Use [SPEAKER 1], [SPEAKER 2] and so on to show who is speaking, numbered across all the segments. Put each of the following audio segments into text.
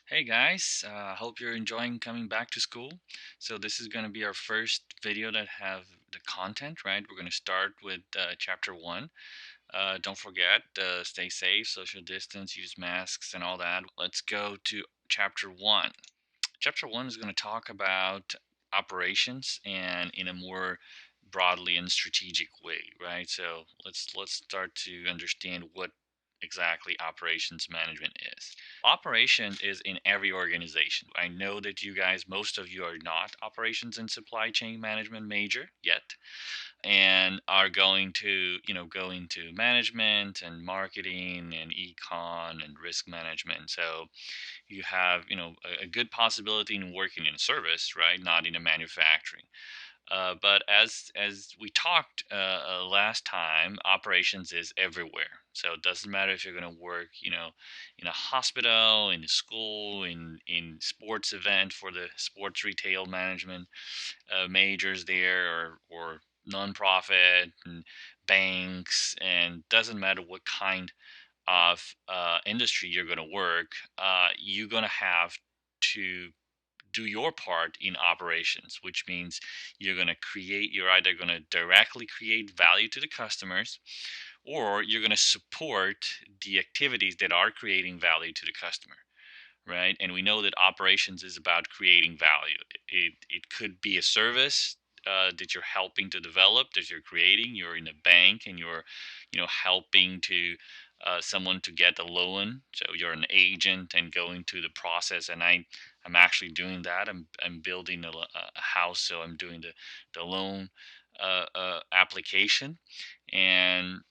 [SPEAKER 1] Hey guys, hope you're enjoying coming back to school. So this is going to be our first video that have the content, right? We're going to start with chapter one. Don't forget, stay safe, social distance, use masks and all that. Let's go to chapter one. Chapter one is going to talk about operations and in a more broadly and strategic way, right? So let's start to understand what exactly operations management is. Operation is in every organization. I know that you guys, most of you are not operations and supply chain management major yet, and are going to, go into management and marketing and econ and risk management. So you have, a good possibility in working in service, right? Not in a manufacturing. But as we talked last time, operations is everywhere. So it doesn't matter if you're going to work, in a hospital, in a school, in sports event for the sports retail management majors there, or nonprofit and banks, and doesn't matter what kind of industry you're going to work, you're going to have to do your part in operations, which means you're either going to directly create value to the customers, or you're going to support the activities that are creating value to the customer, right? And we know that operations is about creating value. It could be a service that you're helping to develop, that you're creating. You're in a bank and you're, helping to someone to get a loan. So you're an agent and going through the process. And I'm actually doing that. I'm building a house, so I'm doing the loan application, and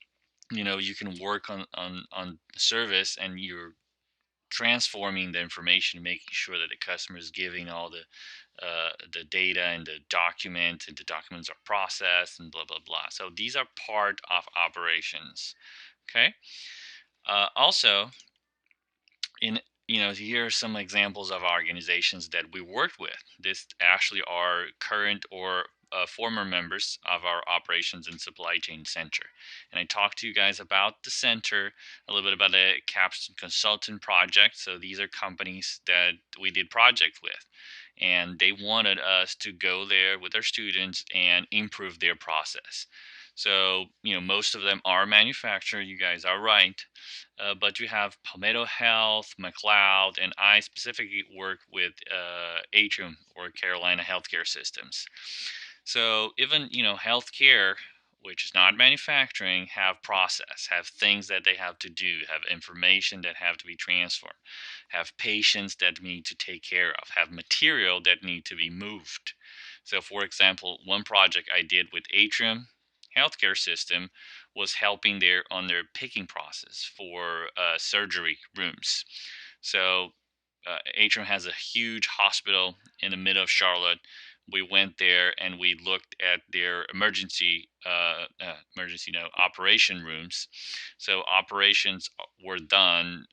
[SPEAKER 1] you can work on service, and you're transforming the information, making sure that the customer is giving all the data and the documents, and the documents are processed and blah blah blah. So these are part of operations. Okay. Also, in here are some examples of organizations that we worked with. This actually are current or former members of our operations and supply chain center. And I talked to you guys about the center, a little bit about the Capstone Consultant project. So these are companies that we did project with, and they wanted us to go there with our students and improve their process. So, most of them are manufacturer. You guys are right. But you have Palmetto Health, McLeod, and I specifically work with Atrium, or Carolina Healthcare Systems. So even, healthcare, which is not manufacturing, have process, have things that they have to do, have information that have to be transformed, have patients that need to take care of, have material that need to be moved. So, for example, one project I did with Atrium Healthcare System was helping their picking process for surgery rooms. So, Atrium has a huge hospital in the middle of Charlotte. We went there and we looked at their operation rooms. So operations were done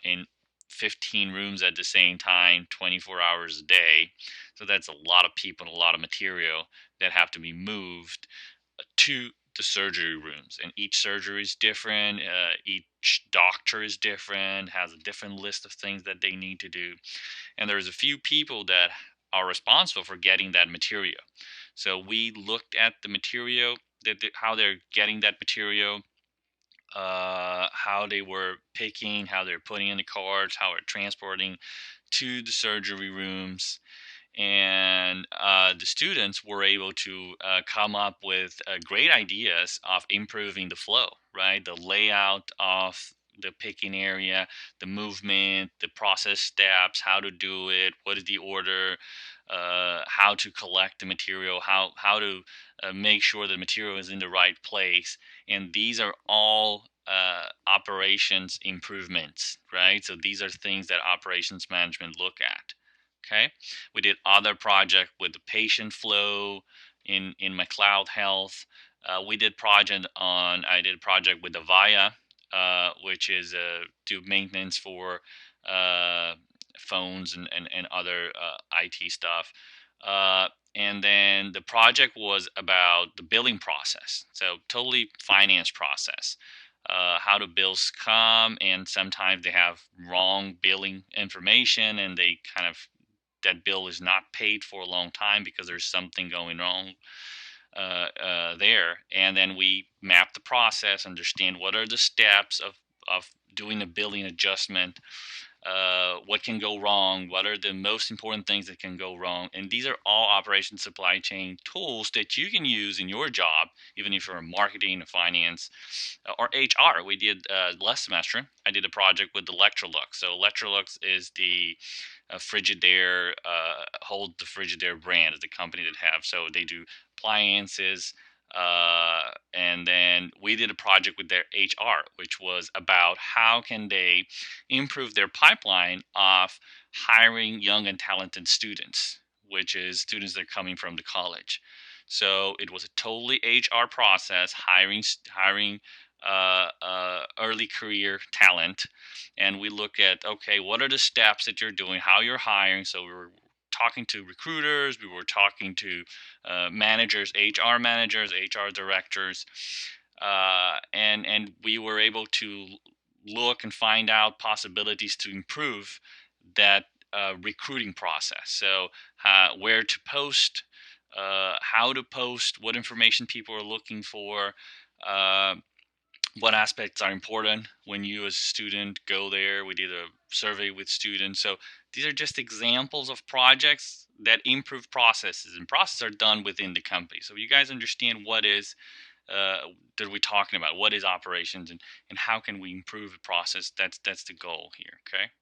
[SPEAKER 1] in 15 rooms at the same time, 24 hours a day. So that's a lot of people, and a lot of material that have to be moved to the surgery rooms. And each surgery is different. Each doctor is different, has a different list of things that they need to do. And there's a few people that are responsible for getting that material. So we looked at the material, how they're getting that material, how they were picking, how they're putting in the carts, how they're transporting to the surgery rooms. And the students were able to come up with great ideas of improving the flow, right? The layout of the picking area, the movement, the process steps, how to do it, what is the order, how to collect the material, how to make sure the material is in the right place. And these are all operations improvements, right? So these are things that operations management look at. Okay, we did other project with the patient flow in McLeod Health. We did project on I did a project with Avaya, which is do maintenance for uh, phones and other IT stuff. And then the project was about the billing process, so totally finance process. how the bills come, and sometimes they have wrong billing information, and they kind of that bill is not paid for a long time because there's something going wrong there. And then we map the process, understand what are the steps of doing a billing adjustment, what can go wrong, what are the most important things that can go wrong. And these are all operation supply chain tools that you can use in your job, even if you're in marketing, finance, or HR. We did last semester, I did a project with Electrolux. So Electrolux is the Frigidaire, hold the Frigidaire brand, is the company that have. So they do appliances. And then we did a project with their HR, which was about how can they improve their pipeline of hiring young and talented students, which is students that are coming from the college. So it was a totally HR process, hiring early career talent. And we look at, okay, what are the steps that you're doing, how you're hiring. So we were talking to recruiters, we were talking to managers, HR directors, and we were able to look and find out possibilities to improve that recruiting process. So where to post, how to post, what information people are looking for, uh, what aspects are important when you as a student go there. We did a survey with students. So these are just examples of projects that improve processes, and processes are done within the company. So you guys understand what is that we're talking about, what is operations, and how can we improve the process. That's the goal here. Okay.